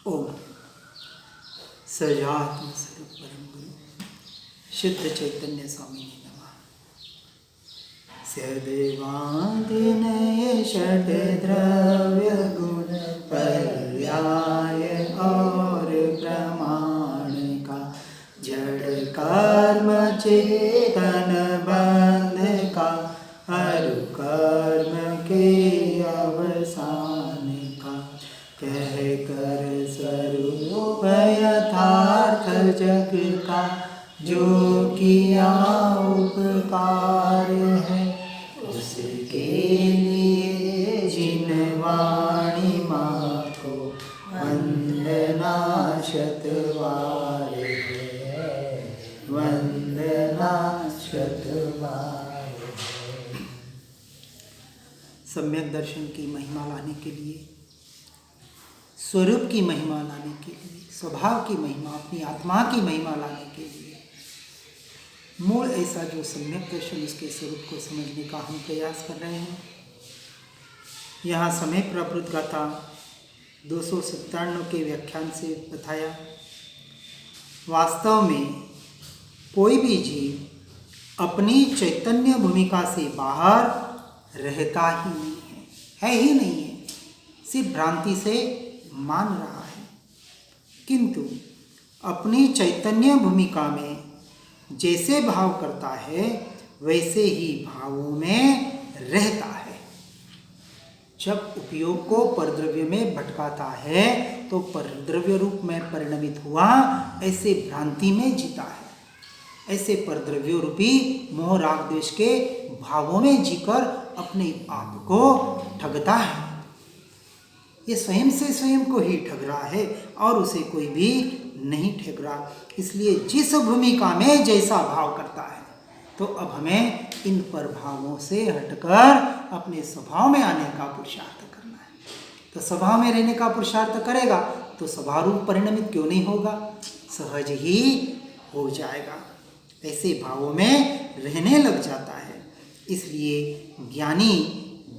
ओम सजात्म स्वरूप परम गुरु शुद्ध चैतन्य स्वामी नमः। सदैवादिनय षट द्रव्य गुण पर्याय और प्रमाण का जड़ कर्म चेतन बंध का हर कर्म के अवसान का कह कर स्वरूप यथार्थ जग का जो किया उपकार है उसके लिए जिन वाणी माँ को वंदना शतवार है, वंदना शतवार है। सम्यक दर्शन की महिमा लाने के लिए, स्वरूप की महिमा लाने के लिए, स्वभाव की महिमा, अपनी आत्मा की महिमा लाने के लिए मूल ऐसा जो सम्यक दर्शन उसके स्वरूप को समझने का हम प्रयास कर रहे हैं। यहाँ समय प्रवृत्त गाथा 297 के व्याख्यान से बताया, वास्तव में कोई भी जीव अपनी चैतन्य भूमिका से बाहर रहता ही नहीं है ही नहीं है, सिर्फ भ्रांति से मान रहा है, किंतु अपनी चैतन्य भूमिका में जैसे भाव करता है वैसे ही भावों में रहता है। जब उपयोग को परद्रव्य में भटकाता है तो परद्रव्य रूप में परिणमित हुआ, ऐसे भ्रांति में जीता है, ऐसे परद्रव्य रूपी मोह राग द्वेष के भावों में जीकर अपने आप को ठगता है। ये स्वयं से स्वयं को ही ठग रहा है और उसे कोई भी नहीं ठग रहा। इसलिए जिस भूमिका में जैसा भाव करता है, तो अब हमें इन प्रभावों से हटकर अपने स्वभाव में आने का पुरुषार्थ करना है। तो स्वभाव में रहने का पुरुषार्थ करेगा तो स्वभाव रूप परिणमित क्यों नहीं होगा, सहज ही हो जाएगा। ऐसे भावों में रहने लग जाता है। इसलिए ज्ञानी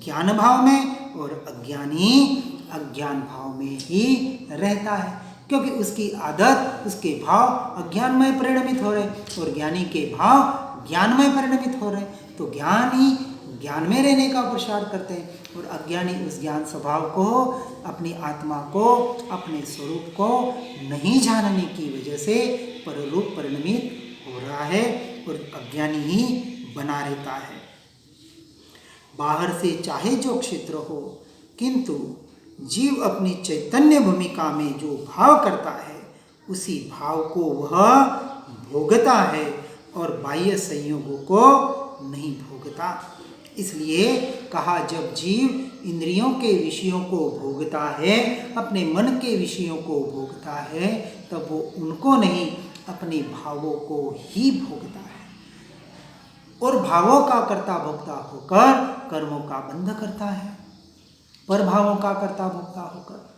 ज्ञान भाव में और अज्ञानी अज्ञान भाव में ही रहता है, क्योंकि उसकी आदत, उसके भाव अज्ञानमय परिणमित हो रहे और ज्ञानी के भाव ज्ञानमय परिणमित हो रहे। तो ज्ञानी ज्ञान में रहने का पुरुषार्थ करते हैं और अज्ञानी उस ज्ञान स्वभाव को, अपनी आत्मा को, अपने स्वरूप को नहीं जानने की वजह से पररूप परिणमित हो रहा है और अज्ञानी ही बना रहता है। बाहर से चाहे जो क्षेत्र हो, किंतु जीव अपनी चैतन्य भूमिका में जो भाव करता है उसी भाव को वह भोगता है और बाह्य संयोगों को नहीं भोगता। इसलिए कहा, जब जीव इंद्रियों के विषयों को भोगता है, अपने मन के विषयों को भोगता है, तब वो उनको नहीं अपने भावों को ही भोगता है और भावों का कर्ता भोक्ता होकर कर्मों का बंध करता है, पर भावों का कर्ता भोक्ता होकर।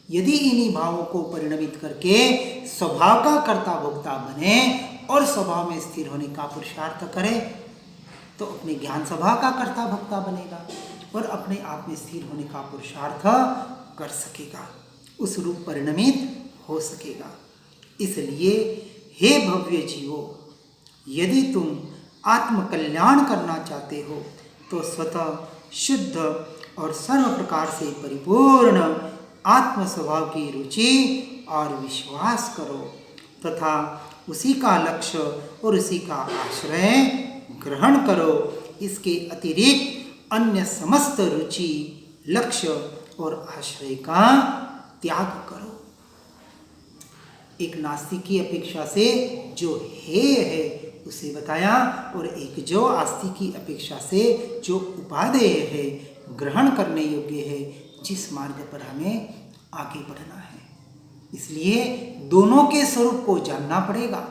यदि इन्हीं भावों को परिणमित करके स्वभाव का कर्ता भोक्ता बने और स्वभाव में स्थिर होने का पुरुषार्थ करे, तो अपने ज्ञान स्वभाव का कर्ता भोक्ता बनेगा और अपने आप में स्थिर होने का पुरुषार्थ कर सकेगा, उस रूप परिणमित हो सकेगा। इसलिए हे भव्य जीवो, यदि तुम आत्म कल्याण करना चाहते हो तो स्वतः शुद्ध और सर्व प्रकार से परिपूर्ण आत्म स्वभाव की रुचि और विश्वास करो तथा उसी का लक्ष्य और उसी का आश्रय ग्रहण करो। इसके अतिरिक्त अन्य समस्त रुचि, लक्ष्य और आश्रय का त्याग करो। एक नास्तिक की अपेक्षा से जो हेय है उसे बताया और एक जो आस्तिक की अपेक्षा से जो उपादेय है, ग्रहण करने योग्य है, जिस मार्ग पर हमें आगे बढ़ना है। इसलिए दोनों के स्वरूप को जानना पड़ेगा।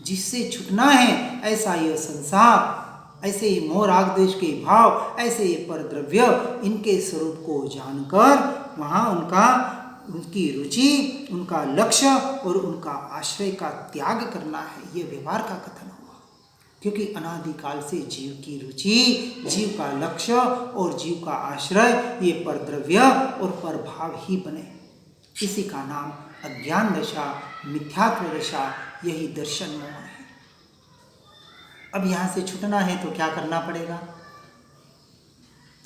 जिससे छूटना है ऐसा यह संसार, ऐसे ही मोह राग द्वेष के भाव, ऐसे ये परद्रव्य, इनके स्वरूप को जानकर वहाँ उनकी रुचि, उनका लक्ष्य और उनका आश्रय का त्याग करना है। ये व्यवहार का कथन हुआ, क्योंकि अनादिकाल से जीव की रुचि, जीव का लक्ष्य और जीव का आश्रय ये परद्रव्य और परभाव ही बने। इसी का नाम अज्ञान दशा, मिथ्यात्व दशा, यही दर्शन मोह है। अब यहाँ से छूटना है तो क्या करना पड़ेगा?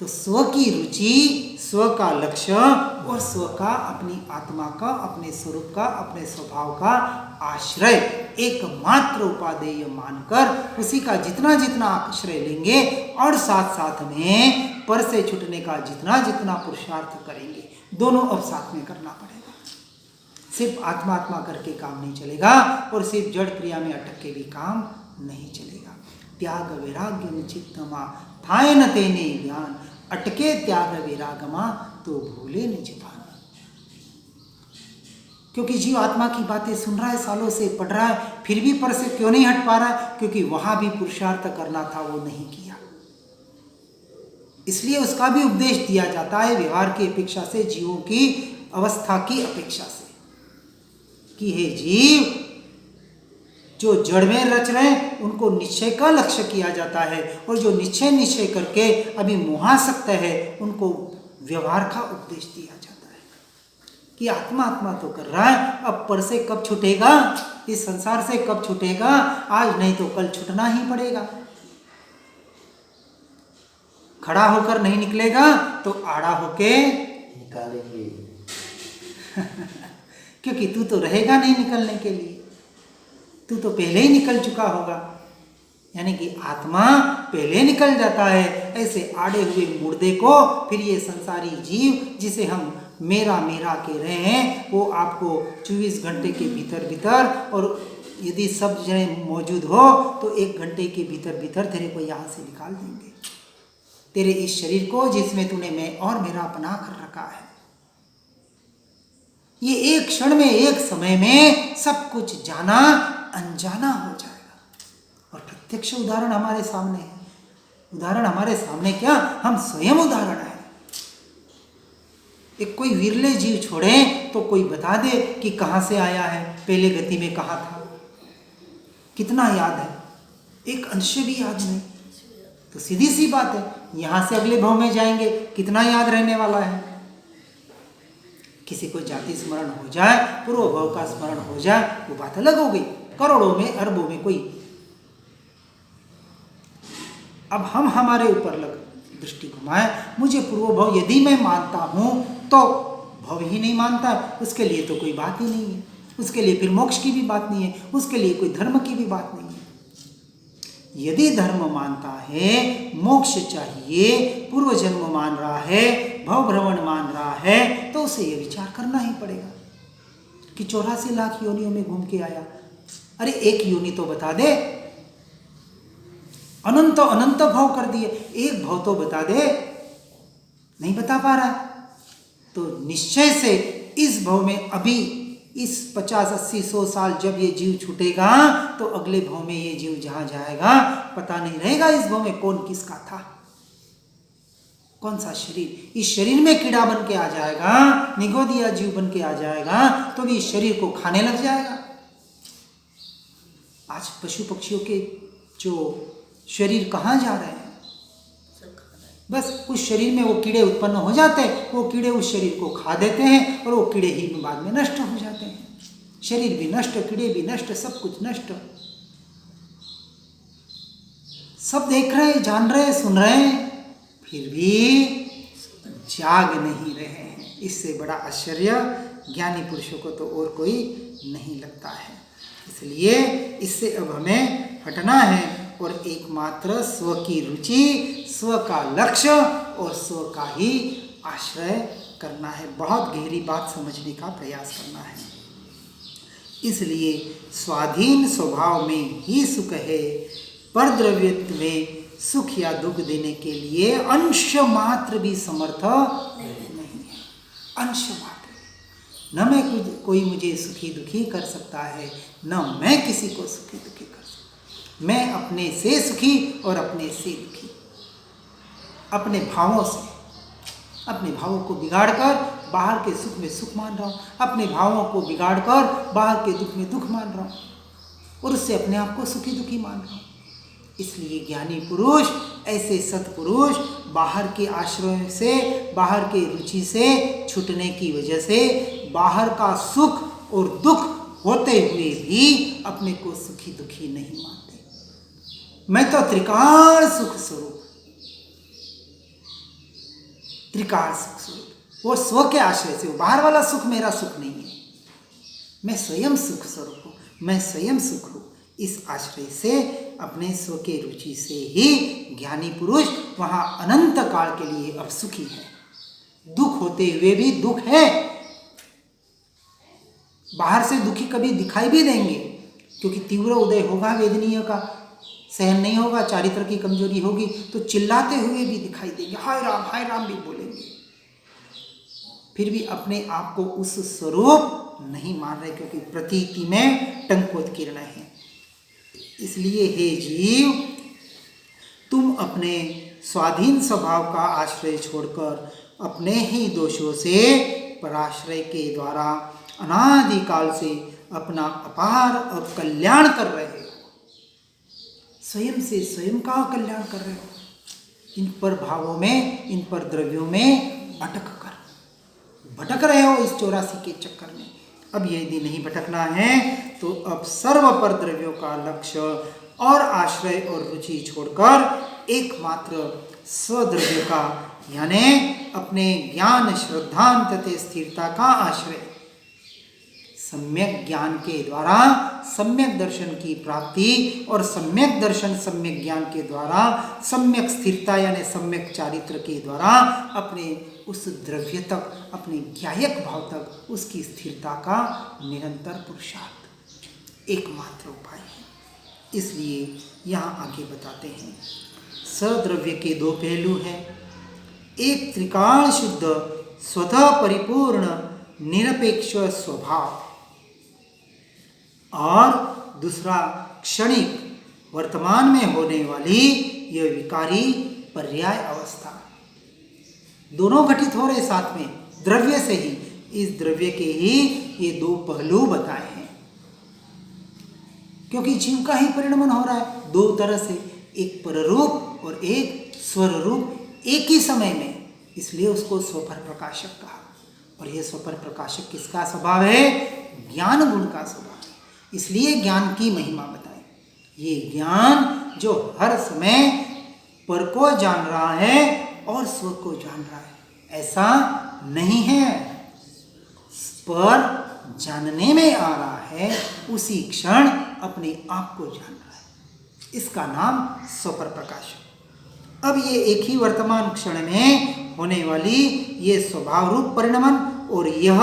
तो स्व की रुचि, स्व का लक्ष्य और स्व का, अपनी आत्मा का, अपने स्वरूप का, अपने स्वभाव का आश्रय एकमात्र उपादेय मानकर उसी का जितना जितना आश्रय लेंगे और साथ साथ में पर से छूटने का जितना जितना पुरुषार्थ करेंगे, दोनों अब साथ में करना पड़ेगा। सिर्फ आत्मा आत्मा करके काम नहीं चलेगा और सिर्फ जड़ क्रिया में अटक के भी काम नहीं चलेगा। त्याग वैराग्य चित्तमा थाय न तेने ज्ञान, अटके त्याग वैरागमा तो भूले निज भान। क्योंकि जीव आत्मा की बातें सुन रहा है, सालों से पढ़ रहा है, फिर भी पर से क्यों नहीं हट पा रहा है? क्योंकि वहां भी पुरुषार्थ करना था, वो नहीं किया। इसलिए उसका भी उपदेश दिया जाता है व्यवहार की अपेक्षा से, जीवों की अवस्था की अपेक्षा से, कि हे जीव, जो जड़ में रच रहे हैं उनको निश्चय का लक्ष्य किया जाता है, और जो निश्चय करके अभी मोहासक्त है उनको व्यवहार का उपदेश दिया जाता है कि आत्मा आत्मा तो कर रहा है, अब पर से कब छूटेगा, इस संसार से कब छूटेगा? आज नहीं तो कल छूटना ही पड़ेगा। खड़ा होकर नहीं निकलेगा तो आड़ा होके निकालेंगे। क्योंकि तू तो रहेगा नहीं निकलने के लिए, तू तो पहले ही निकल चुका होगा। यानी कि आत्मा पहले निकल जाता है। ऐसे आड़े हुए मुर्दे को फिर ये संसारी जीव जिसे हम मेरा मेरा कह रहे हैं, वो आपको 24 घंटे के भीतर भीतर, और यदि सब जने मौजूद हो तो 1 घंटे के भीतर भीतर तेरे को यहाँ से निकाल देंगे। तेरे इस शरीर को जिसमें तूने मैं और मेरा अपना कर रखा है, ये एक क्षण में, एक समय में सब कुछ जाना अनजाना हो जाएगा। और प्रत्यक्ष उदाहरण हमारे सामने है। उदाहरण हमारे सामने क्या, हम स्वयं उदाहरण है। एक कोई विरले जीव छोड़े तो कोई बता दे कि कहाँ से आया है, पहले गति में कहाँ था, कितना याद है? एक अंश भी याद नहीं। तो सीधी सी बात है, यहाँ से अगले भाव में जाएंगे, कितना याद रहने वाला है? किसी को जाति स्मरण हो जाए, पूर्व भाव का स्मरण हो जाए, वो बात अलग हो गई। करोड़ों में, अरबों में कोई। अब हम हमारे ऊपर लग दृष्टि घुमाए, मुझे पूर्व भाव यदि मैं मानता हूं तो भाव ही नहीं मानता, उसके लिए तो कोई बात ही नहीं है। उसके लिए फिर मोक्ष की भी बात नहीं है, उसके लिए कोई धर्म की भी बात नहीं है। यदि धर्म मानता है, मोक्ष चाहिए, पूर्व जन्म मान रहा है, भव भ्रमण मान रहा है, तो उसे यह विचार करना ही पड़ेगा कि 84 लाख योनियों में घूम के आया। अरे एक योनि तो बता दे, अनंत अनंत भाव कर दिए, एक भाव तो बता दे, नहीं बता पा रहा। तो निश्चय से इस भाव में अभी इस 50, 80, 100 साल जब ये जीव छूटेगा तो अगले भाव में ये जीव जहां जाएगा पता नहीं रहेगा इस भाव में कौन किसका था, कौन सा शरीर। इस शरीर में कीड़ा बन के आ जाएगा, निगोदिया जीव बन के आ जाएगा, तो भी इस शरीर को खाने लग जाएगा। आज पशु पक्षियों के जो शरीर कहाँ जा रहे हैं, बस उस शरीर में वो कीड़े उत्पन्न हो जाते हैं, वो कीड़े उस शरीर को खा देते हैं और वो कीड़े ही बाद में नष्ट हो जाते हैं। शरीर भी नष्ट, कीड़े भी नष्ट, सब कुछ नष्ट। सब देख रहे हैं, जान रहे हैं, सुन रहे हैं, फिर भी जाग नहीं रहे हैं। इससे बड़ा आश्चर्य ज्ञानी पुरुषों को तो और कोई नहीं लगता है। इसलिए इससे अब हमें हटना है और एकमात्र स्व की रुचि, स्व का लक्ष्य और स्व का ही आश्रय करना है। बहुत गहरी बात समझने का प्रयास करना है। इसलिए स्वाधीन स्वभाव में ही सुख है, पर द्रव्यत्व में सुख या दुख देने के लिए अंश मात्र भी समर्थ नहीं है। अंश मात्र, न मैं कोई मुझे सुखी दुखी कर सकता है, न मैं किसी को सुखी दुखी कर सकता। मैं अपने से सुखी और अपने से दुखी, अपने भावों से, अपने भावों को बिगाड़कर बाहर के सुख में सुख मान रहा हूँ, अपने भावों को बिगाड़कर बाहर के दुख में दुख मान रहा हूँ और उससे अपने आप को सुखी दुखी मान रहा हूँ। इसलिए ज्ञानी पुरुष, ऐसे सत्पुरुष बाहर के आश्रय से, बाहर के रुचि से छूटने की वजह से बाहर का सुख और दुख होते हुए भी अपने को सुखी दुखी नहीं मानते। मैं तो त्रिकाल सुख स्वरूप, त्रिकाल सुख स्वरूप, वो स्व के आश्रय से, वो बाहर वाला सुख मेरा सुख नहीं है, मैं स्वयं सुख स्वरूप हूँ, मैं स्वयं सुख हूँ। इस आश्रय से अपने स्व के रुचि से ही ज्ञानी पुरुष वहाँ अनंत काल के लिए अब सुखी है। दुख होते हुए भी दुख है, बाहर से दुखी कभी दिखाई भी देंगे, क्योंकि तीव्र उदय होगा वेदनीय का, सहन नहीं होगा, चारित्र की कमजोरी होगी, तो चिल्लाते हुए भी दिखाई देंगे, हाय राम भी बोलेंगे, फिर भी अपने आप को उस स्वरूप नहीं मान रहे, क्योंकि प्रतीति में टंकोत्कीर्ण है। इसलिए हे जीव, तुम अपने स्वाधीन स्वभाव का आश्रय छोड़कर अपने ही दोषों से पराश्रय के द्वारा अनादिकाल से अपना अपार और कल्याण कर रहे हो। स्वयं से स्वयं का कल्याण कर रहे हो। इन पर भावों में, इन पर द्रव्यों में अटक कर भटक रहे हो इस 84 के चक्कर में। अब यदि नहीं भटकना है तो अब सर्व पर द्रव्यों का लक्ष्य और आश्रय और रुचि छोड़कर एकमात्र स्वद्रव्य का, यानी अपने ज्ञान श्रद्धांत स्थिरता का आश्रय, सम्यक ज्ञान के द्वारा सम्यक दर्शन की प्राप्ति और सम्यक दर्शन सम्यक ज्ञान के द्वारा सम्यक स्थिरता यानी सम्यक चारित्र के द्वारा अपने उस द्रव्य तक, अपने ज्ञायक भाव तक उसकी स्थिरता का निरंतर पुरुषार्थ एकमात्र उपाय है। इसलिए यहाँ आगे बताते हैं, सद्रव्य के दो पहलू हैं, एक त्रिकाल शुद्ध स्वतः परिपूर्ण निरपेक्ष स्वभाव और दूसरा क्षणिक वर्तमान में होने वाली यह विकारी पर्याय अवस्था। दोनों घटित हो रहे साथ में द्रव्य से ही। इस द्रव्य के ही ये दो पहलू बताए हैं, क्योंकि जीव का ही परिणमन हो रहा है दो तरह से, एक पररूप और एक स्वरूप एक ही समय में, इसलिए उसको स्वपर प्रकाशक कहा। और यह स्वपर प्रकाशक किसका स्वभाव है? ज्ञान गुण का स्वभाव है। इसलिए ज्ञान की महिमा बताई। ये ज्ञान जो हर समय पर को जान रहा है और स्व को जान रहा है, ऐसा नहीं है। पर जानने में आ रहा है, उसी क्षण अपने आप को जान रहा है, इसका नाम स्वपर प्रकाशक। अब ये एक ही वर्तमान क्षण में होने वाली ये स्वभाव रूप परिणमन और यह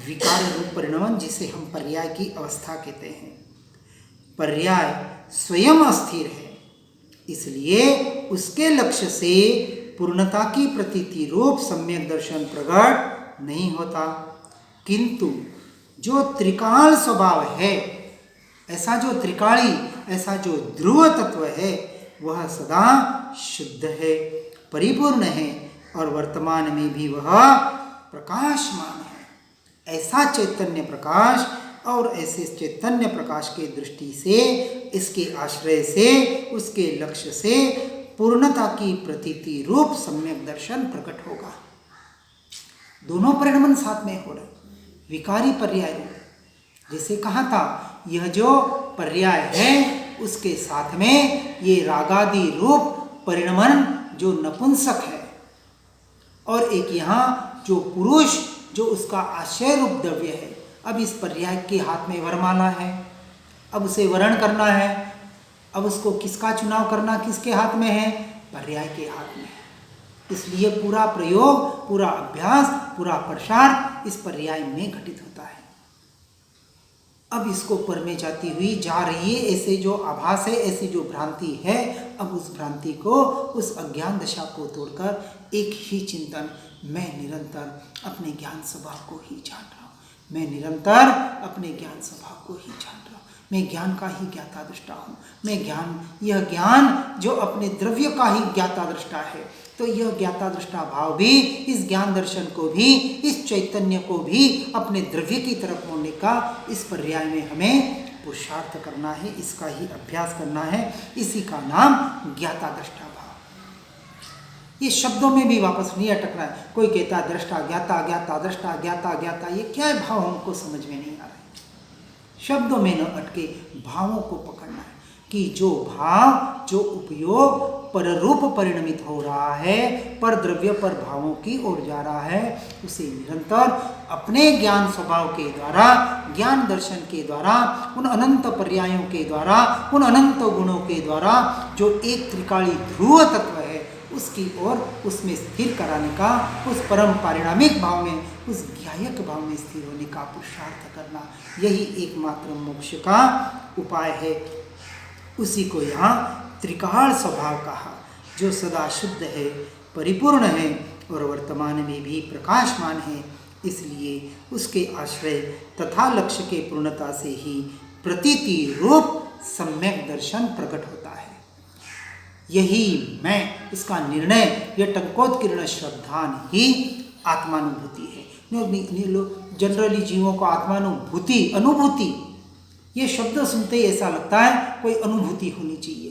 विकार रूप परिणमन, जिसे हम पर्याय की अवस्था कहते हैं। पर्याय स्वयं अस्थिर है, इसलिए उसके लक्ष्य से पूर्णता की प्रतीति रूप सम्यक दर्शन प्रकट नहीं होता। किंतु जो त्रिकाल स्वभाव है, ऐसा जो त्रिकाली, ऐसा जो ध्रुव तत्व है, वह सदा शुद्ध है, परिपूर्ण है और वर्तमान में भी वह प्रकाशमान है। ऐसा चैतन्य प्रकाश और ऐसे चैतन्य प्रकाश के दृष्टि से, इसके आश्रय से, उसके लक्ष्य से पूर्णता की प्रतीति रूप सम्यक दर्शन प्रकट होगा। दोनों परिणमन साथ में हो रहे, विकारी पर्याय रूप। जैसे कहा था, यह जो पर्याय है उसके साथ में ये रागादि रूप परिणमन जो नपुंसक है, और एक यहाँ जो पुरुष जो उसका आश्रय रूप द्रव्य है। अब इस पर्याय के हाथ में वरमाला है, अब उसे वरण करना है, अब उसको किसका चुनाव करना किसके हाथ में है? पर्याय के हाथ में है। इसलिए पूरा प्रयोग, पूरा अभ्यास, पूरा प्रसार इस पर्याय में घटित होता है। अब इसको पर में जाती हुई जा रही है, ऐसे जो आभास है, ऐसी जो भ्रांति है, अब उस भ्रांति को, उस अज्ञान दशा को तोड़कर एक ही चिंतन, मैं निरंतर अपने ज्ञान स्वभाव को ही जान रहा हूँ, मैं निरंतर अपने ज्ञान स्वभाव को ही जान रहा हूँ, मैं ज्ञान का ही ज्ञाता दृष्टा हूँ, मैं ज्ञान, यह ज्ञान जो अपने द्रव्य का ही ज्ञाता दृष्टा है, तो यह ज्ञाता दृष्टा भाव भी, इस ज्ञान दर्शन को भी, इस चैतन्य को भी अपने द्रव्य की तरफ मोड़ने का इस पर्याय में हमें पुरुषार्थ करना है, इसका ही अभ्यास करना है। इसी का नाम ज्ञाता दृष्टा भाव। ये शब्दों में भी वापस नहीं अटकना है। कोई कहता है दृष्टा ज्ञाता ज्ञाता दृष्टा ज्ञाता ज्ञाता, ये क्या है भाव हमको समझ में नहीं आ रहा है। शब्दों में न अटके भावों को पकड़ना है कि जो भाव जो उपयोग पर रूप परिणमित हो रहा है, पर द्रव्य पर भावों की ओर जा रहा है, उसे निरंतर अपने ज्ञान स्वभाव के द्वारा, ज्ञान दर्शन के द्वारा, उन अनंत पर्यायों के द्वारा, उन अनंत गुणों के द्वारा जो एक त्रिकाली ध्रुव तत्व है उसकी ओर, उसमें स्थिर कराने का, उस परम पारिणामिक भाव में, उस ज्ञायक भाव में स्थिर होने का पुरुषार्थ करना, यही एकमात्र मोक्ष का उपाय है। उसी को यहाँ त्रिकाल स्वभाव कहा, जो सदा शुद्ध है, परिपूर्ण है और वर्तमान में भी प्रकाशमान है। इसलिए उसके आश्रय तथा लक्ष्य के पूर्णता से ही प्रतीति रूप सम्यक दर्शन प्रकट होता है। यही मैं, इसका निर्णय, यह टंकोत्कीर्ण श्रद्धान ही आत्मानुभूति है। लोग जनरली जीवों को आत्मानुभूति, अनुभूति, ये शब्द सुनते ही ऐसा लगता है कोई अनुभूति होनी चाहिए,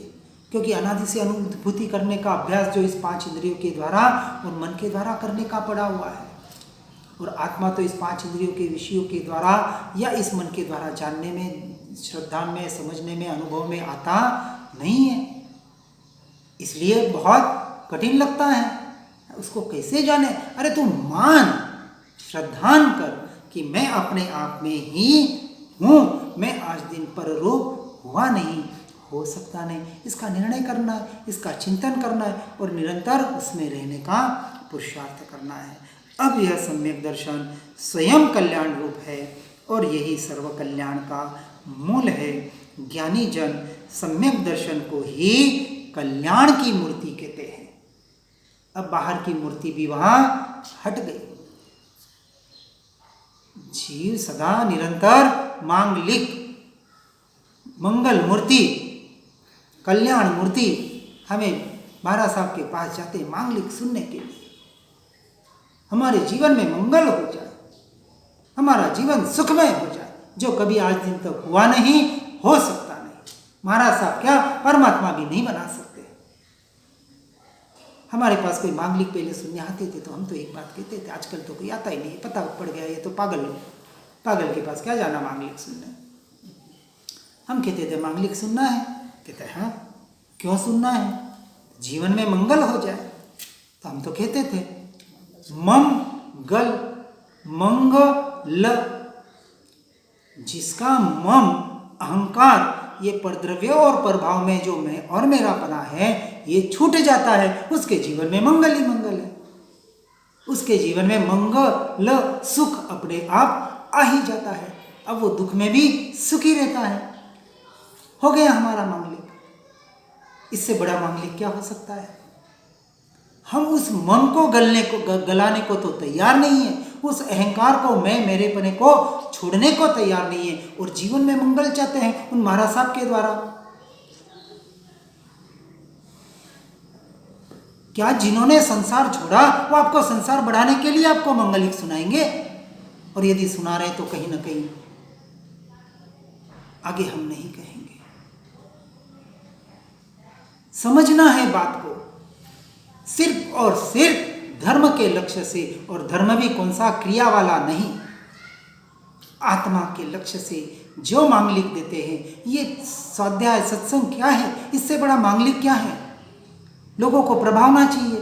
क्योंकि अनादि से अनुभूति करने का अभ्यास जो इस 5 इंद्रियों के द्वारा और मन के द्वारा करने का पड़ा हुआ है, और आत्मा तो इस 5 इंद्रियों के विषयों के द्वारा या इस मन के द्वारा जानने में, श्रद्धा में, समझने में, अनुभव में आता नहीं है। इसलिए बहुत कठिन लगता है, उसको कैसे जाने। अरे तू मान, श्रद्धान कर कि मैं अपने आप में ही हूँ, मैं आज दिन पर रूप हुआ नहीं, हो सकता नहीं। इसका निर्णय करना है, इसका चिंतन करना है और निरंतर उसमें रहने का पुरुषार्थ करना है। अब यह सम्यक दर्शन स्वयं कल्याण रूप है और यही सर्व कल्याण का मूल है। ज्ञानी जन सम्यक दर्शन को ही कल्याण की मूर्ति कहते हैं। अब बाहर की मूर्ति भी वहाँ हट गई। जीव सदा निरंतर मांगलिक, मंगल मूर्ति, कल्याण मूर्ति, हमें महाराज साहब के पास जाते मांगलिक सुनने के लिए, हमारे जीवन में मंगल हो जाए, हमारा जीवन सुखमय हो जाए, जो कभी आज दिन तक हुआ नहीं, हो सकता नहीं। महाराज साहब क्या परमात्मा भी नहीं बना सकते। हमारे पास कोई मांगलिक पहले सुनने आते थे तो हम तो एक बात कहते थे, आजकल तो कोई आता ही नहीं, पता पड़ गया ये तो पागल के पास क्या जाना मांगलिक सुनने। हम कहते थे मांगलिक सुनना है, कहते हैं हाँ क्यों सुनना है, जीवन में मंगल हो जाए। तो हम तो कहते थे मंगल, मंगल, जिसका मम अहंकार, ये परद्रव्य और परभाव में जो मैं और मेरापना है ये छूट जाता है, उसके जीवन में मंगल ही मंगल है। उसके जीवन में मंगल, सुख अपने आप आ ही जाता है। अब वो दुख में भी सुखी रहता है। हो गया हमारा मांगलिक। इससे बड़ा मांगलिक क्या हो सकता है। हम उस मन को गलाने को तो तैयार नहीं है, उस अहंकार को, मैं मेरेपने को छोड़ने को तैयार नहीं है, और जीवन में मंगल चाहते हैं उन महाराज साहब के द्वारा। क्या जिन्होंने संसार छोड़ा वो आपको संसार बढ़ाने के लिए आपको मंगलिक सुनाएंगे? और यदि सुना रहे तो कहीं ना कहीं आगे हम नहीं कहेंगे। समझना है बात को सिर्फ और सिर्फ धर्म के लक्ष्य से, और धर्म भी कौन सा क्रिया वाला नहीं, आत्मा के लक्ष्य से जो मांगलिक देते हैं। ये स्वाध्याय सत्संग क्या है, इससे बड़ा मांगलिक क्या है। लोगों को प्रभावना चाहिए।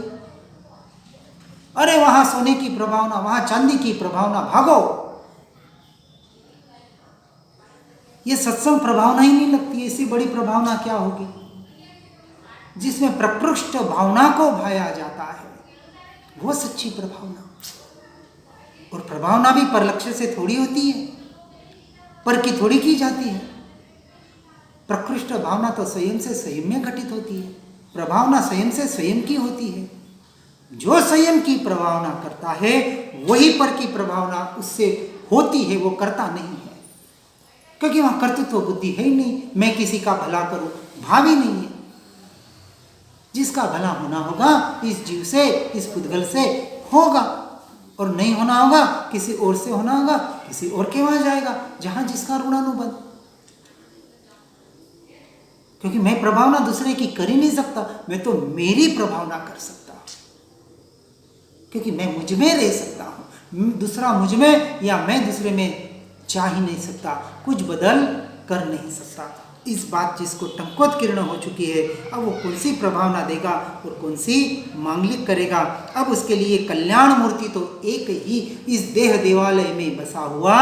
अरे वहां सोने की प्रभावना, वहां चांदी की प्रभावना, भागो। ये सत्संग प्रभावना ही नहीं लगती है, इससे बड़ी प्रभावना क्या होगी, जिसमें प्रकृष्ट भावना को भाया जाता है, वो सच्ची प्रभावना। और प्रभावना भी पर लक्ष्य से थोड़ी होती है, पर की थोड़ी की जाती है। प्रकृष्ट भावना तो स्वयं से स्वयं में घटित होती है, प्रभावना स्वयं से स्वयं की होती है। जो स्वयं की प्रभावना करता है वही पर की प्रभावना उससे होती है, वो करता नहीं है, क्योंकि वहां कर्तृत्व बुद्धि है ही नहीं। मैं किसी का भला करूं, भाव ही नहीं है। जिसका भला होना होगा इस जीव से, इस पुद्गल से होगा, और नहीं होना होगा किसी और से होना होगा, किसी और के वहां जाएगा, जहां जिसका ऋणानुबंध। क्योंकि मैं प्रभावना दूसरे की कर ही नहीं सकता, मैं तो मेरी प्रभावना कर सकता। क्योंकि मैं मुझ में रह सकता हूँ, दूसरा मुझ में या मैं दूसरे में जा ही नहीं सकता, कुछ बदल कर नहीं सकता। इस बात जिसको टंकोत किरण हो चुकी है, अब वो कौन सी प्रभावना देगा और कौन सी मांगलिक करेगा। अब उसके लिए कल्याण मूर्ति तो एक ही इस देह देवालय में बसा हुआ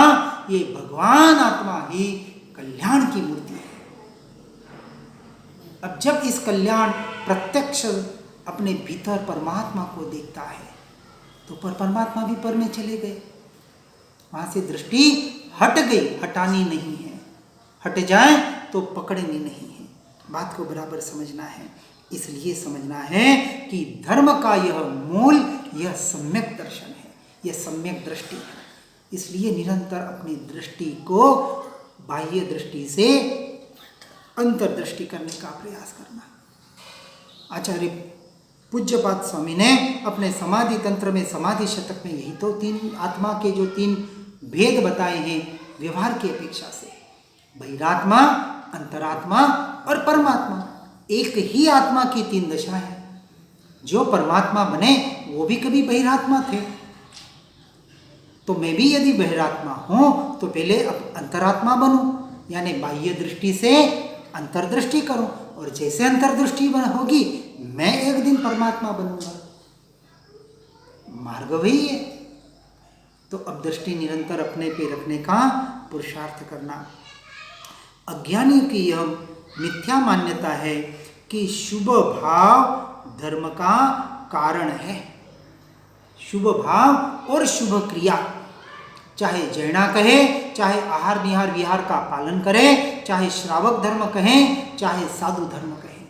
ये भगवान आत्मा ही कल्याण की मूर्ति है। अब जब इस कल्याण प्रत्यक्ष अपने भीतर परमात्मा को देखता है तो परमात्मा भी पर में चले गए, वहां से दृष्टि हट गई, हटानी नहीं है, हट जाए तो पकड़नी नहीं है। बात को बराबर समझना है। इसलिए समझना है कि धर्म का यह मूल, यह सम्यक दर्शन है, यह सम्यक दृष्टि है। इसलिए निरंतर अपनी दृष्टि को बाह्य दृष्टि से अंतर्दृष्टि करने का प्रयास करना। आचार्य पूज्यपाद स्वामी ने अपने समाधि तंत्र में, समाधि शतक में यही तो तीन आत्मा के जो तीन भेद बताए हैं व्यवहार की अपेक्षा से, बहिरात्मा, अंतरात्मा और परमात्मा। एक ही आत्मा की तीन दशा है। जो परमात्मा बने वो भी कभी बहिरात्मा थे, तो मैं भी यदि बहिरात्मा हूं तो पहले अब अंतरात्मा बनूं, यानी बाह्य दृष्टि से अंतर्दृष्टि करूं, और जैसे अंतर्दृष्टि होगी मैं एक दिन परमात्मा बनूंगा। मार्ग वही है। तो अब दृष्टि निरंतर अपने पे रखने का पुरुषार्थ करना। अज्ञानी की यह मिथ्या मान्यता है कि शुभ भाव धर्म का कारण है। शुभ भाव और शुभ क्रिया, चाहे जैना कहे, चाहे आहार निहार विहार का पालन करे, चाहे श्रावक धर्म कहें, चाहे साधु धर्म कहें,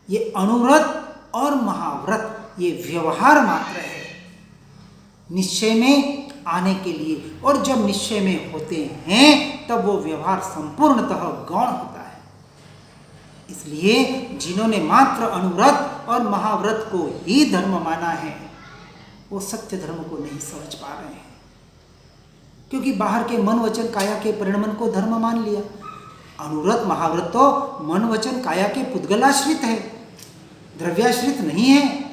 ये अनुव्रत और महाव्रत ये व्यवहार मात्र है निश्चय में आने के लिए। और जब निश्चय में होते हैं तब वो व्यवहार संपूर्णतः गौण होता है। इसलिए जिन्होंने मात्र अनुव्रत और महाव्रत को ही धर्म माना है वो सत्य धर्म को नहीं समझ पा रहे हैं, क्योंकि बाहर के मन वचन काया के परिणमन को धर्म मान लिया। अनुव्रत महाव्रत तो मन वचन काया के पुद्गलाश्रित है, द्रव्याश्रित नहीं है।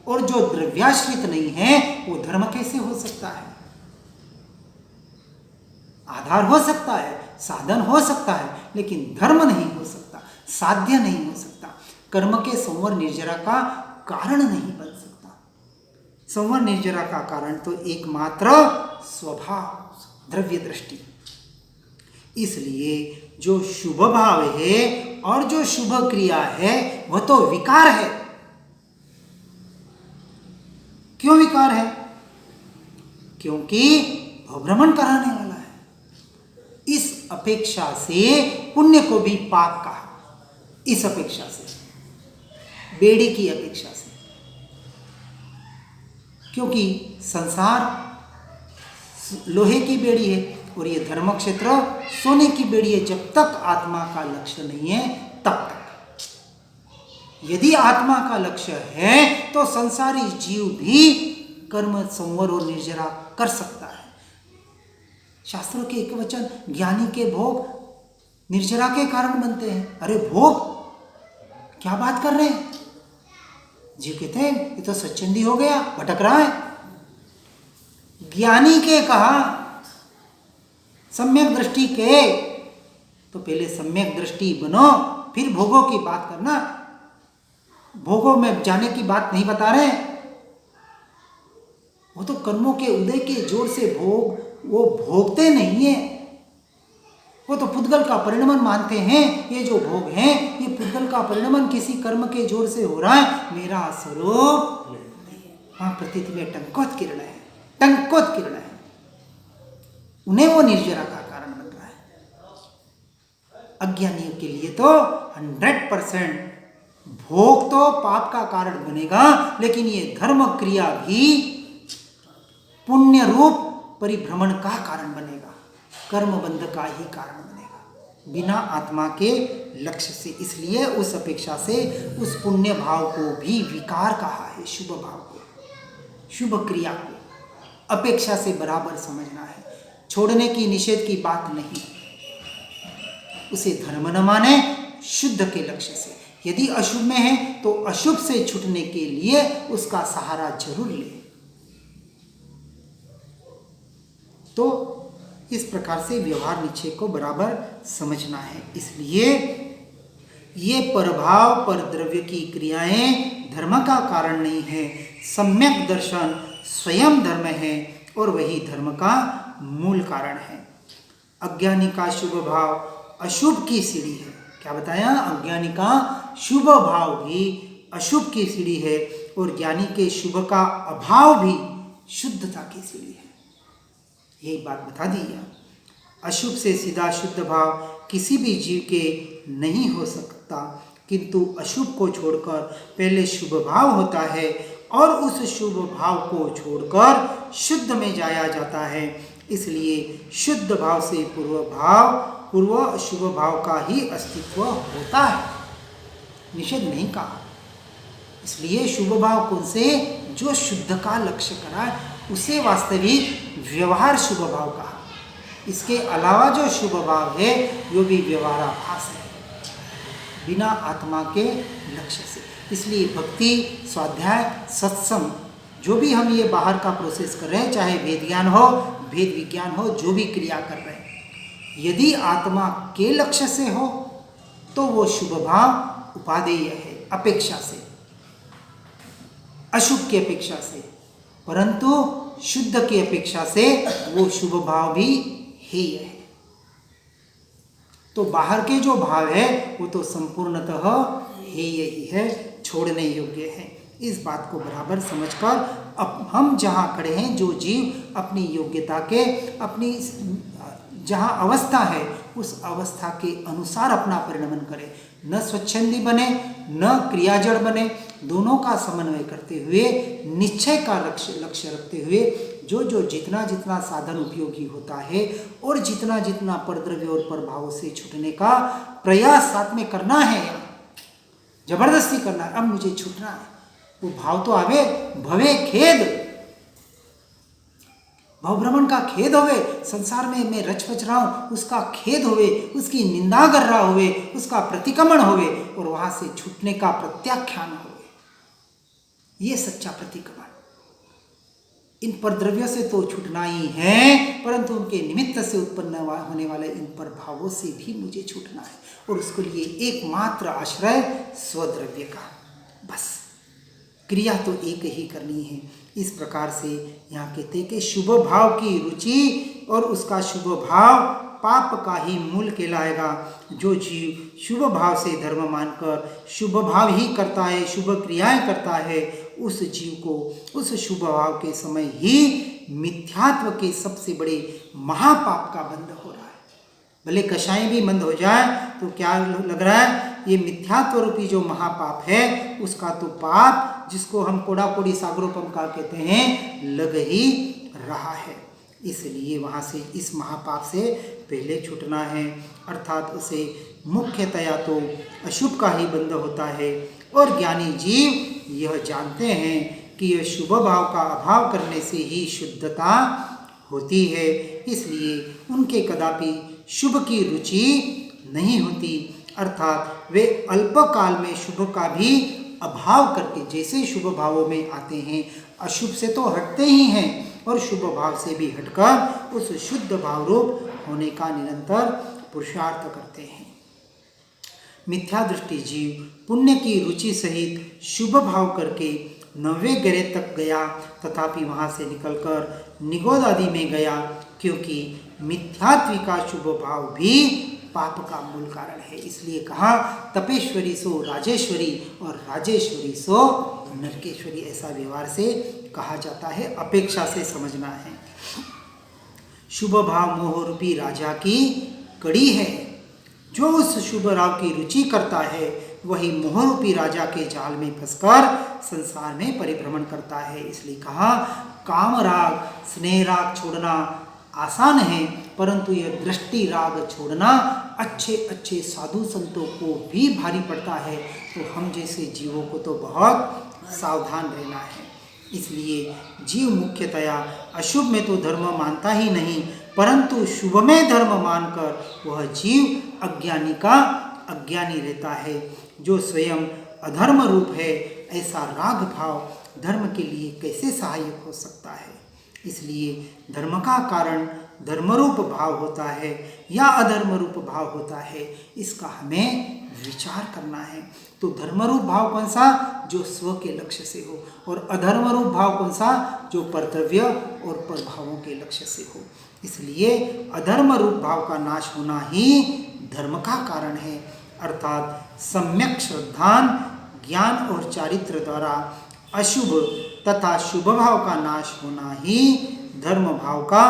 और जो द्रव्याश्रित नहीं है वो धर्म कैसे हो सकता है? आधार हो सकता है, साधन हो सकता है, लेकिन धर्म नहीं हो सकता, साध्य नहीं हो सकता। कर्म के संवर निर्जरा का कारण नहीं बन सकता। संवर निर्जरा का कारण तो एकमात्र स्वभाव, द्रव्य दृष्टि। इसलिए जो शुभ भाव है और जो शुभ क्रिया है वह तो विकार है। क्यों विकार है? क्योंकि भ्रमण कराने वाला है। इस अपेक्षा से पुण्य को भी पाप कहा, इस अपेक्षा से, बेड़ी की अपेक्षा से। क्योंकि संसार लोहे की बेड़ी है और ये धर्म क्षेत्र सोने की बेड़ी है। जब तक आत्मा का लक्ष्य नहीं है तब तक। यदि आत्मा का लक्ष्य है तो संसारी जीव भी कर्म संवर और निर्जरा कर सकता है। शास्त्रों के एक वचन, ज्ञानी के भोग निर्जरा के कारण बनते हैं। अरे भोग, क्या बात कर रहे हैं? जीव कहते हैं ये तो सच्चंदी हो गया, भटक रहा है। ज्ञानी के कहा सम्यक दृष्टि के, तो पहले सम्यक दृष्टि बनो फिर भोगों की बात करना। भोगों में जाने की बात नहीं बता रहे। वो तो कर्मों के उदय के जोर से भोग, वो भोगते नहीं है, वो तो पुद्गल का परिणमन मानते हैं। ये जो भोग हैं ये पुद्गल का परिणमन किसी कर्म के जोर से हो रहा है, मेरा स्वरूप वहां प्रतीति में टंकोत किरण है, टंकोत किरण है। उन्हें वो निर्जरा का कारण बन रहा है। अज्ञानियों के लिए तो 100% भोग तो पाप का कारण बनेगा, लेकिन ये धर्म क्रिया भी पुण्य रूप परिभ्रमण का कारण बनेगा, कर्म बंध का ही कारण बनेगा, बिना आत्मा के लक्ष्य से। इसलिए उस अपेक्षा से उस पुण्य भाव को भी विकार कहा है। शुभ भाव को, शुभ क्रिया को अपेक्षा से बराबर समझना है। छोड़ने की, निषेध की बात नहीं। उसे धर्म न माने, शुद्ध के लक्ष्य से। यदि अशुभ में है तो अशुभ से छूटने के लिए उसका सहारा जरूर ले। तो इस प्रकार से व्यवहार निश्चय को बराबर समझना है। इसलिए ये परभाव पर द्रव्य की क्रियाएं धर्म का कारण नहीं है। सम्यक दर्शन स्वयं धर्म है और वही धर्म का मूल कारण है। अज्ञानी का शुभ भाव अशुभ की सीढ़ी है। क्या बताया? अज्ञानी का शुभ भाव भी अशुभ की सीढ़ी है और ज्ञानी के शुभ का अभाव भी शुद्धता की सीढ़ी है। यही बात बता दी है। अशुभ से सीधा शुद्ध भाव किसी भी जीव के नहीं हो सकता, किंतु अशुभ को छोड़कर पहले शुभ भाव होता है और उस शुभ भाव को छोड़कर शुद्ध में जाया जाता है। इसलिए शुद्ध भाव से पूर्व अशुभ भाव का ही अस्तित्व होता है, निषेध नहीं कहा। इसलिए शुभ भाव कौन से? जो शुद्ध का लक्ष्य करा, उसे वास्तविक व्यवहार शुभ भाव कहा। इसके अलावा जो शुभ भाव है वो भी व्यवहाराभास है, बिना आत्मा के लक्ष्य से। इसलिए भक्ति, स्वाध्याय, सत्संग, जो भी हम ये बाहर का प्रोसेस कर रहे हैं, चाहे वेद ज्ञान हो, वेद विज्ञान हो, जो भी क्रिया कर रहे हैं, यदि आत्मा के लक्ष्य से हो तो वो शुभ भाव उपादेय है, अपेक्षा से, अशुभ की अपेक्षा से। परंतु शुद्ध की अपेक्षा से वो शुभ भाव भी हेय है। तो बाहर के जो भाव है वो तो संपूर्णतः हेय ही है, छोड़ने योग्य है। इस बात को बराबर समझकर अब हम जहाँ खड़े हैं, जो जीव अपनी योग्यता के, अपनी जहाँ अवस्था है उस अवस्था के अनुसार अपना परिणमन करे, न स्वच्छंदी बने न क्रियाजड़ बने, दोनों का समन्वय करते हुए, निश्चय का लक्ष्य रखते हुए, जो जितना जितना साधन उपयोगी होता है और जितना जितना परद्रव्य और प्रभावों से छूटने का प्रयास साथ में करना है, जबरदस्ती करना है, अब मुझे छूटना है, वो भाव तो आवे, भवे खेद, भवभ्रमण का खेद होवे, संसार में मैं रच पच रहा हूँ उसका खेद होवे, उसकी निंदा कर रहा होवे, उसका प्रतिक्रमण होवे और वहां से छूटने का प्रत्याख्यान होवे। ये सच्चा प्रतिक्रमण। इन परद्रव्यों से तो छूटना ही है, परंतु उनके निमित्त से उत्पन्न होने वाले इन प्रभावों से भी मुझे छूटना है और उसके लिए एकमात्र आश्रय स्वद्रव्य का। बस क्रिया तो एक ही करनी है। इस प्रकार से यहाँ कहते हैं कि शुभ भाव की रुचि और उसका शुभ भाव पाप का ही मूल कहलाएगा। जो जीव शुभ भाव से धर्म मानकर शुभ भाव ही करता है, शुभ क्रियाएं करता है, उस जीव को उस शुभ भाव के समय ही मिथ्यात्व के सबसे बड़े महापाप का बंध हो रहा है। भले कषाय भी बंद हो जाए तो क्या लग रहा है, ये मिथ्यात्व रूपी जो महापाप है उसका तो पाप, जिसको हम कोड़ा कोड़ी सागरोपम का कहते हैं, लग ही रहा है। इसलिए वहाँ से इस महापाप से पहले छूटना है, अर्थात उसे मुख्यतया तो अशुभ का ही बंध होता है। और ज्ञानी जीव यह जानते हैं कि यह शुभ भाव का अभाव करने से ही शुद्धता होती है, इसलिए उनके कदापि शुभ की रुचि नहीं होती, अर्थात वे अल्पकाल में शुभ का भी अभाव करके जैसे शुभ भावों में आते हैं, अशुभ से तो हटते ही हैं और शुभ भाव से भी हटकर उस शुद्ध भाव रूप होने का निरंतर पुरुषार्थ करते हैं। मिथ्या दृष्टि जीव पुण्य की रुचि सहित शुभ भाव करके 90 ग्रह तक गया, तथापि वहाँ से निकलकर निगोद आदि में गया, क्योंकि मिथ्यात्व का शुभ भाव भी पाप का मूल कारण है। इसलिए कहा तपेश्वरी सो राजेश्वरी और राजेश्वरी सो नरकेश्वरी, ऐसा व्यवहार से कहा जाता है, अपेक्षा से समझना है। शुभ भाव मोह रूपी राजा की कड़ी है। जो उस शुभ भाव की रुचि करता है वही मोह रूपी राजा के जाल में फंसकर संसार में परिभ्रमण करता है। इसलिए कहा काम राग स्नेह राग छोड़ना आसान है, परंतु यह दृष्टि राग छोड़ना अच्छे अच्छे साधु संतों को भी भारी पड़ता है। तो हम जैसे जीवों को तो बहुत सावधान रहना है। इसलिए जीव मुख्यतया अशुभ में तो धर्म मानता ही नहीं, परंतु शुभ में धर्म मानकर वह जीव अज्ञानी का अज्ञानी रहता है। जो स्वयं अधर्म रूप है, ऐसा राग भाव धर्म के लिए कैसे सहायक हो सकता है। इसलिए धर्म का कारण धर्मरूप भाव होता है या अधर्मरूप भाव होता है, इसका हमें विचार करना है। तो धर्मरूप भाव कौन सा? जो स्व के लक्ष्य से हो, और अधर्मरूप भाव कौन सा? जो परद्रव्य और प्रभावों के लक्ष्य से हो। इसलिए अधर्म रूप भाव का नाश होना ही धर्म का कारण है, अर्थात सम्यक श्रद्धान ज्ञान और चारित्र द्वारा अशुभ तथा शुभ भाव का नाश होना ही धर्म भाव का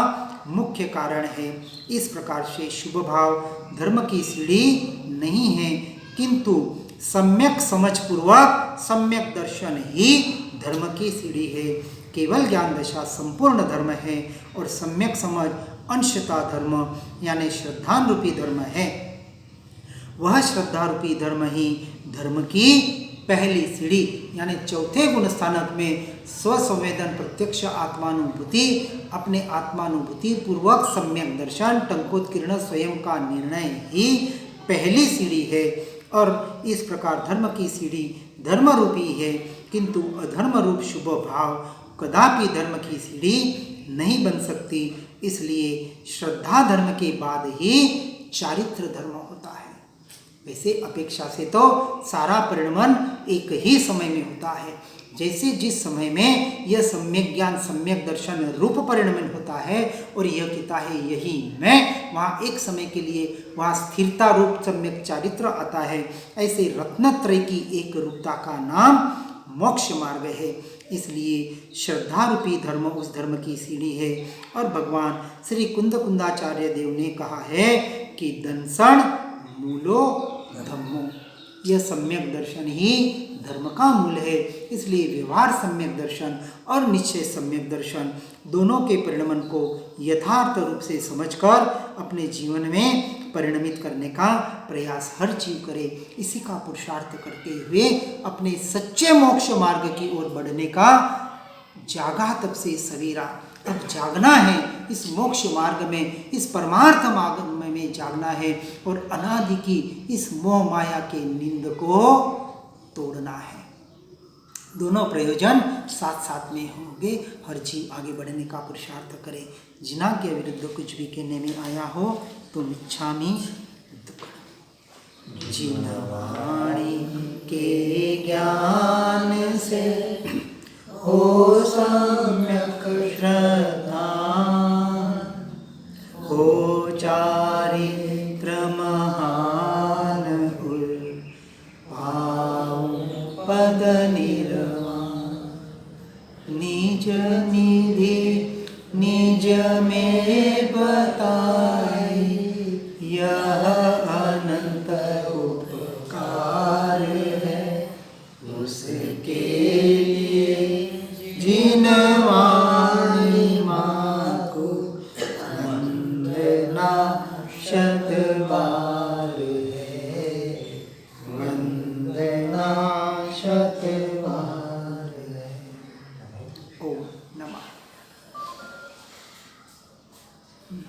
मुख्य कारण है। इस प्रकार से शुभ भाव धर्म की सीढ़ी नहीं है, किंतु सम्यक समझ पूर्वक सम्यक दर्शन ही धर्म की सीढ़ी है। केवल ज्ञान दशा संपूर्ण धर्म है और सम्यक समझ अंशता धर्म यानी श्रद्धान रूपी धर्म है। वह श्रद्धा रूपी धर्म ही धर्म की पहली सीढ़ी यानी चौथे गुण स्थानक में स्वसंवेदन प्रत्यक्ष आत्मानुभूति, अपने आत्मानुभूति पूर्वक सम्यक दर्शन टंकोत्कीर्ण स्वयं का निर्णय ही पहली सीढ़ी है। और इस प्रकार धर्म की सीढ़ी धर्म रूपी है, किंतु अधर्म रूप शुभ भाव कदापि धर्म की सीढ़ी नहीं बन सकती। इसलिए श्रद्धा धर्म के बाद ही चारित्र धर्म होता है। वैसे अपेक्षा से तो सारा परिणमन एक ही समय में होता है। जैसे जिस समय में यह सम्यक ज्ञान सम्यक दर्शन रूप परिणमन होता है और यह कहता है यही मैं, वहाँ एक समय के लिए वहाँ स्थिरता रूप सम्यक चारित्र आता है। ऐसे रत्नत्रय की एक रूपता का नाम मोक्ष मार्ग है। इसलिए श्रद्धा रूपी धर्म उस धर्म की सीढ़ी है। और भगवान श्री कुंदाचार्य देव ने कहा है कि दंसण मूलो धम्मो, यह सम्यक दर्शन ही धर्म का मूल है। इसलिए व्यवहार सम्यक दर्शन और निश्चय सम्यक दर्शन दोनों के परिणमन को यथार्थ रूप से समझकर अपने जीवन में परिणमित करने का प्रयास हर जीव करे। इसी का पुरुषार्थ करते हुए अपने सच्चे मोक्ष मार्ग की ओर बढ़ने का जागा तब से सवेरा। अब जागना है इस मोक्ष मार्ग में, इस परमार्थ मार्ग में जागना है और अनादि की इस मोह माया के निंद को तोड़ना है। दोनों प्रयोजन साथ साथ में होंगे। हर जीव आगे बढ़ने का पुरुषार्थ करे। जिना के विरुद्ध कुछ भी कहने में आया हो तो मिच्छामि दुक्कड़म। जिनवाणी के ज्ञान से हो सम्यक श्रद्धा, हो चारित्र महान भाव पद निर्वाण, निज निधि निज में बताई, यह अनंत उपकार है उसके जिन वाणी माँ को वंदना शत बार है, वंदना शत